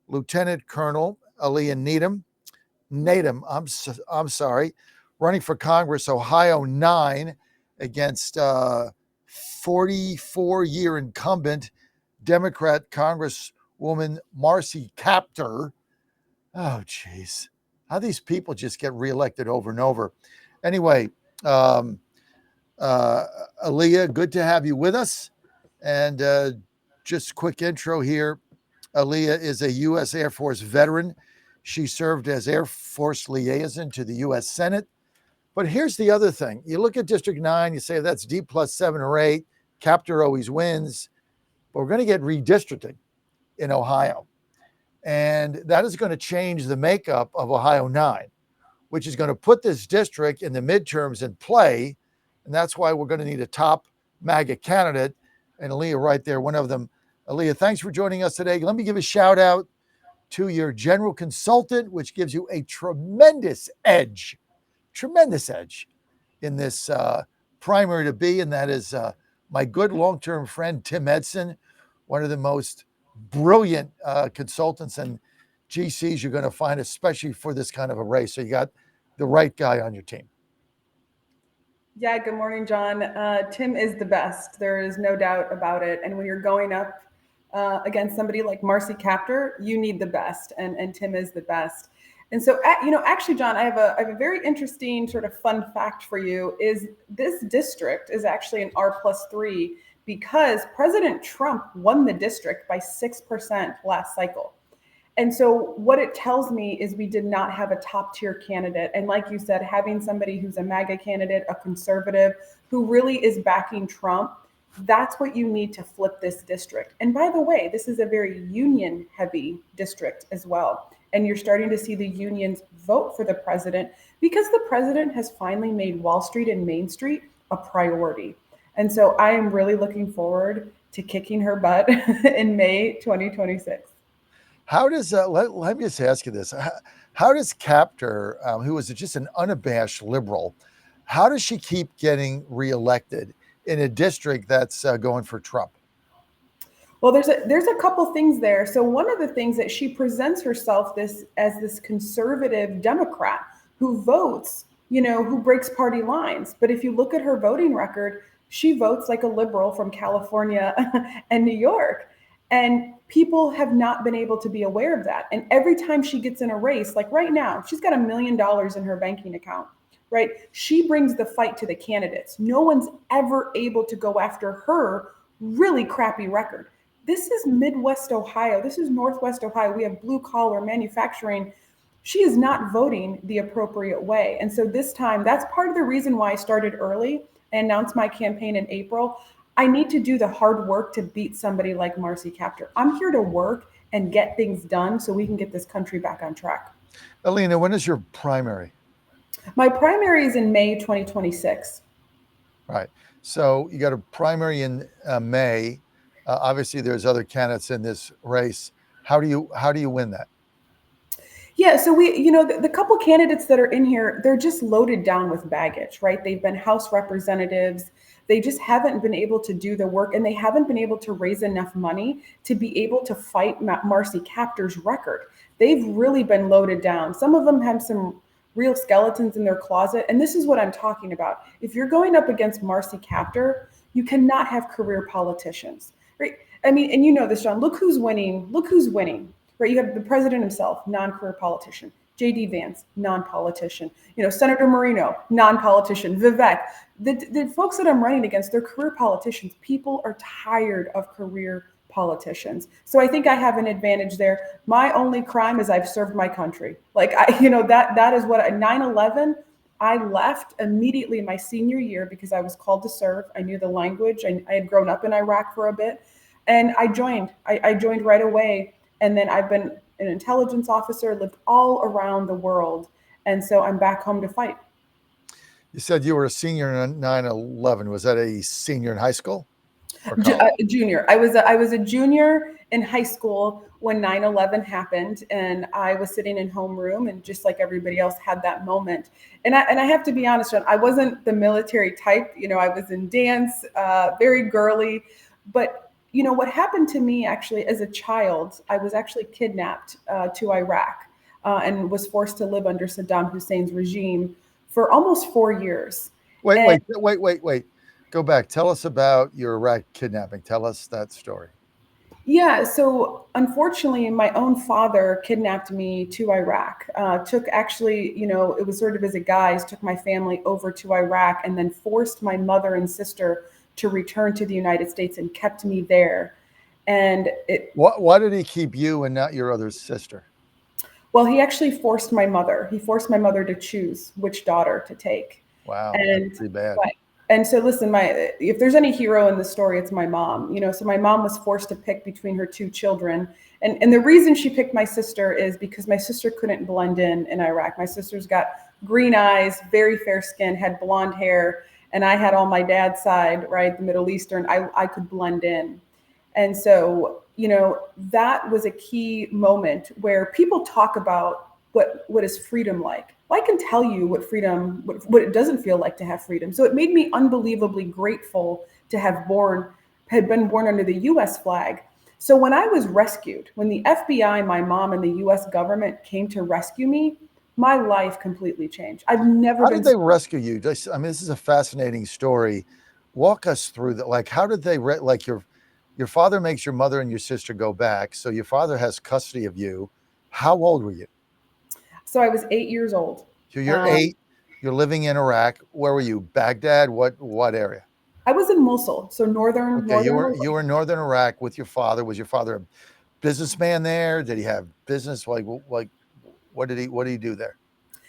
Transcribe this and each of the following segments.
Lieutenant Colonel Alea Natum, I'm sorry, running for Congress, Ohio 9, against 44-year incumbent Democrat Congresswoman Marcy Kaptur. Oh, geez. How these people just get reelected over and over. Anyway, um, Alea, good to have you with us. And just quick intro here. Alea is a U.S. Air Force veteran. She served as Air Force liaison to the U.S. Senate. But here's the other thing. You look at District 9, you say that's D plus 7 or 8. Captor always wins. But we're going to get redistricting in Ohio. And that is going to change the makeup of Ohio 9, which is going to put this district in the midterms in play. And that's why we're going to need a top MAGA candidate. And Alea right there, one of them. Alea, thanks for joining us today. Let me give a shout out to your general consultant, which gives you a tremendous edge in this primary to be. And that is my good long-term friend, Tim Edson, one of the most brilliant consultants and GCs you're going to find, especially for this kind of a race. So you got the right guy on your team. Yeah, good morning, John. Tim is the best. There is no doubt about it. And when you're going up against somebody like Marcy Kaptur, you need the best, and Tim is the best. And so, actually, John, I have a very interesting sort of fun fact for you. Is this district is actually an R+3 because President Trump won the district by 6% last cycle. And so what it tells me is we did not have a top tier candidate. And like you said, having somebody who's a MAGA candidate, a conservative, who really is backing Trump, that's what you need to flip this district. And by the way, this is a very union heavy district as well. And you're starting to see the unions vote for the president because the president has finally made Wall Street and Main Street a priority. And so I am really looking forward to kicking her butt in May 2026. How does let me just ask you this: how does Captor, who is just an unabashed liberal, how does she keep getting reelected in a district that's going for Trump? Well, there's a couple things there. So one of the things that she presents herself as this conservative Democrat who votes, who breaks party lines. But if you look at her voting record, she votes like a liberal from California and New York. And people have not been able to be aware of that. And every time she gets in a race, like right now, she's got $1 million in her banking account, right? She brings the fight to the candidates. No one's ever able to go after her really crappy record. This is Midwest Ohio. This is Northwest Ohio. We have blue collar manufacturing. She is not voting the appropriate way. And so this time, that's part of the reason why I started early. I announced my campaign in April. I need to do the hard work to beat somebody like Marcy Kaptur. I'm here to work and get things done so we can get this country back on track. Alea, when is your primary? My primary is in May 2026. Right. So you got a primary in May. Obviously, there's other candidates in this race. How do you win that? Yeah, so the couple candidates that are in here, they're just loaded down with baggage, right? They've been House representatives. They just haven't been able to do the work, and they haven't been able to raise enough money to be able to fight Marcy Kaptur's record. They've really been loaded down. Some of them have some real skeletons in their closet, and this is what I'm talking about. If you're going up against Marcy Kaptur, you cannot have career politicians, right? I mean, and you know this, John. Look who's winning. Right, you have the president himself, non-career politician. J.D. Vance, non-politician. Senator Marino, non-politician. Vivek, the folks that I'm running against, they're career politicians. People are tired of career politicians. So I think I have an advantage there. My only crime is I've served my country. That is what 9/11. I left immediately my senior year because I was called to serve. I knew the language. I had grown up in Iraq for a bit, and I joined. I joined right away. And then I've been an intelligence officer, lived all around the world. And so I'm back home to fight. You said you were a senior in 9/11. Was that a senior in high school? Junior. I was a junior in high school when 9/11 happened. And I was sitting in homeroom and just like everybody else had that moment. And I have to be honest, John, I wasn't the military type. I was in dance, very girly. But what happened to me actually as a child, I was actually kidnapped to Iraq and was forced to live under Saddam Hussein's regime for almost 4 years. Wait, And wait, wait, wait, wait. Go back. Tell us about your Iraq kidnapping. Tell us that story. yeah, so unfortunately, my own father kidnapped me to Iraq. Took actually, it was sort of as a guise, took my family over to Iraq and then forced my mother and sister to return to the United States and kept me there. And Why did he keep you and not your other sister? well, he actually forced my mother. He forced my mother to choose which daughter to take. Wow, that's And pretty bad. right. And so listen, my if there's any hero in the story, it's my mom. So my mom was forced to pick between her two children. And the reason she picked my sister is because my sister couldn't blend in Iraq. My sister's got green eyes, very fair skin, had blonde hair, and I had all my dad's side, right, the Middle Eastern. I could blend in. And so, that was a key moment where people talk about what is freedom like. Well, I can tell you what freedom, what it doesn't feel like to have freedom. So it made me unbelievably grateful to had been born under the US flag. So when I was rescued, when the FBI, my mom, and the US government came to rescue me, my life completely changed. I've never How been did they rescue you? I mean, this is a fascinating story. Walk us through that. Like, how did they like your father makes your mother and your sister go back, so your father has custody of you. How old were you? So I was 8 years old. So you're Um, 8. You're living in Iraq. Where were you? Baghdad? What area? I was in Mosul, so northern Okay, you northern were you were in northern Iraq with your father. Was your father a businessman there? Did he have business? Like what did he do there?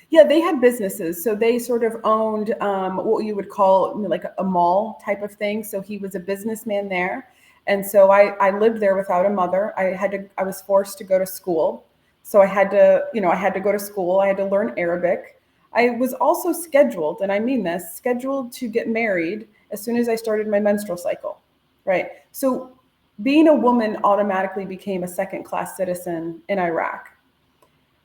Yeah, they had businesses. So they sort of owned what you would call like a mall type of thing. So he was a businessman there. And so I lived there without a mother. I was forced to go to school. So I had to go to school. I had to learn Arabic. I was also scheduled, and I mean this, scheduled to get married as soon as I started my menstrual cycle. Right. So being a woman automatically became a second class citizen in Iraq.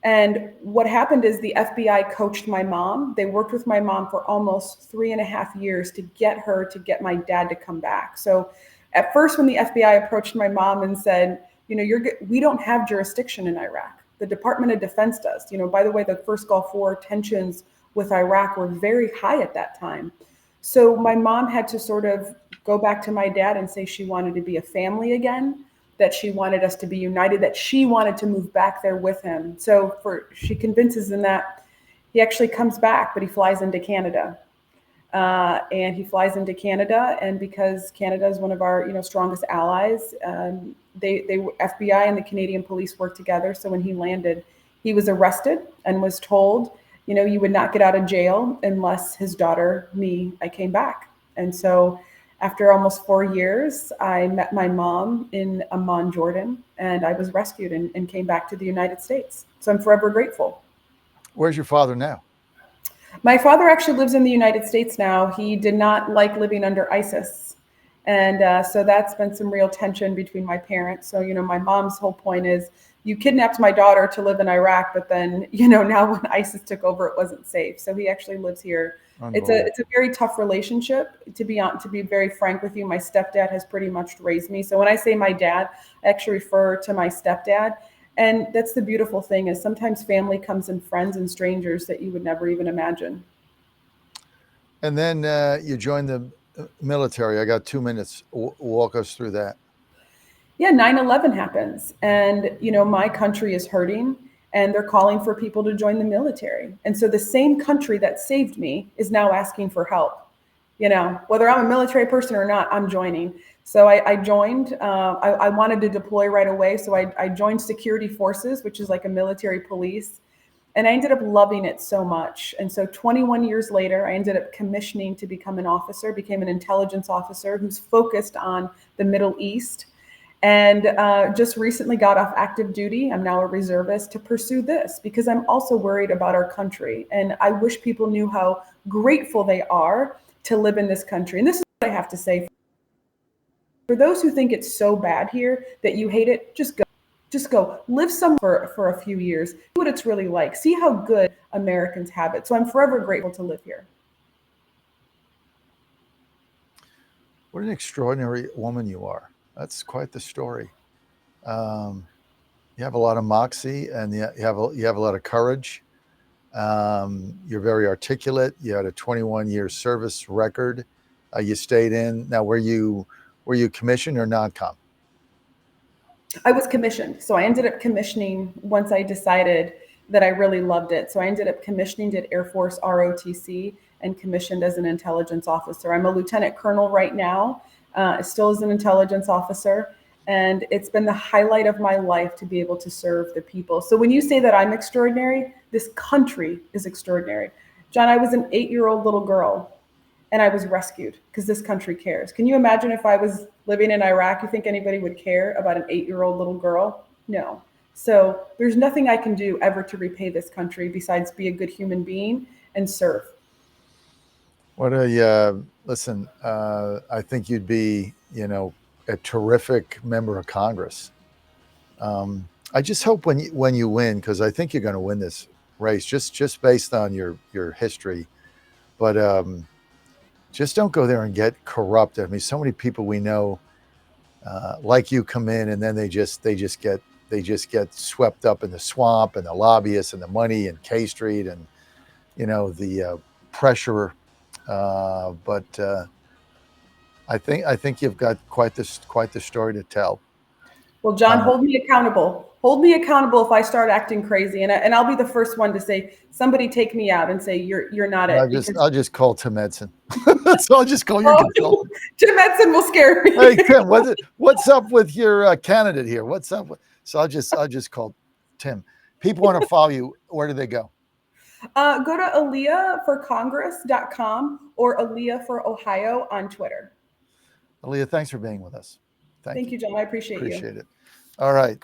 And what happened is the FBI coached my mom. They worked with my mom for almost 3.5 years to get her to get my dad to come back. So at first, when the FBI approached my mom and said, we don't have jurisdiction in Iraq. The Department of Defense does. By the way, the first Gulf War tensions with Iraq were very high at that time. So my mom had to sort of go back to my dad and say she wanted to be a family again, that she wanted us to be united, that she wanted to move back there with him. So she convinces him that he actually comes back, but he flies into Canada. And he flies into Canada, and because Canada is one of our strongest allies, they FBI and the Canadian police worked together. So when he landed, he was arrested and was told, you would not get out of jail unless his daughter, I came back. And so after almost 4 years, I met my mom in Amman, Jordan, and I was rescued and came back to the United States. So I'm forever grateful. Where's your father now? My father actually lives in the United States now. He did not like living under ISIS. And so that's been some real tension between my parents. So, my mom's whole point is you kidnapped my daughter to live in Iraq, but then, now when ISIS took over, it wasn't safe. So he actually lives here. It's a very tough relationship. To be very frank with you, my stepdad has pretty much raised me. So when I say my dad, I actually refer to my stepdad. And that's the beautiful thing is sometimes family comes in friends and strangers that you would never even imagine. And then you joined the military. I got 2 minutes. Walk us through that. Yeah, 9/11 happens, and my country is hurting, and they're calling for people to join the military. And so the same country that saved me is now asking for help. Whether I'm a military person or not, I'm joining. So I joined. I wanted to deploy right away, so I joined security forces, which is like a military police. And I ended up loving it so much. And so 21 years later, I ended up commissioning to become an officer, became an intelligence officer who's focused on the Middle East. And just recently got off active duty. I'm now a reservist to pursue this because I'm also worried about our country. And I wish people knew how grateful they are to live in this country. And this is what I have to say. For those who think it's so bad here that you hate it, just go. Just go live somewhere for a few years. See what it's really like. See how good Americans have it. So I'm forever grateful to live here. What an extraordinary woman you are. That's quite the story. Um, you have a lot of moxie, and you have a lot of courage. You're very articulate. You had a 21-year service record. You stayed in. Now, were you commissioned or non-com? I was commissioned. So I ended up commissioning once I decided that I really loved it. So I ended up commissioning, did Air Force ROTC, and commissioned as an intelligence officer. I'm a lieutenant colonel right now, still as an intelligence officer. And it's been the highlight of my life to be able to serve the people. So when you say that I'm extraordinary, this country is extraordinary. John, I was an 8-year-old little girl and I was rescued because this country cares. Can you imagine if I was living in Iraq? You think anybody would care about an 8-year-old little girl? No. So there's nothing I can do ever to repay this country besides be a good human being and serve. What a listen. I think you'd be, a terrific member of Congress. I just hope when you win, because I think you're going to win this race, just based on your history. But just don't go there and get corrupt. I mean, so many people we know, like you, come in and then they just get swept up in the swamp and the lobbyists and the money and K Street and the pressure. But I think you've got quite the story to tell. Well, John, Uh, hold me accountable. Hold me accountable if I start acting crazy, and I'll be the first one to say, somebody take me out and say you're not I'll it just because I'll just call Tim Edson. So I'll just call your oh, consultant. Jim Edson will scare Hey me. Tim, what's up with your candidate here? What's up with? So I'll just call Tim. People want to follow you. Where do they go? Go to aleaforcongress.com or Alea for Ohio on Twitter. Alea, thanks for being with us. Thank Thank you. you, John. I appreciate you. Appreciate it. All right.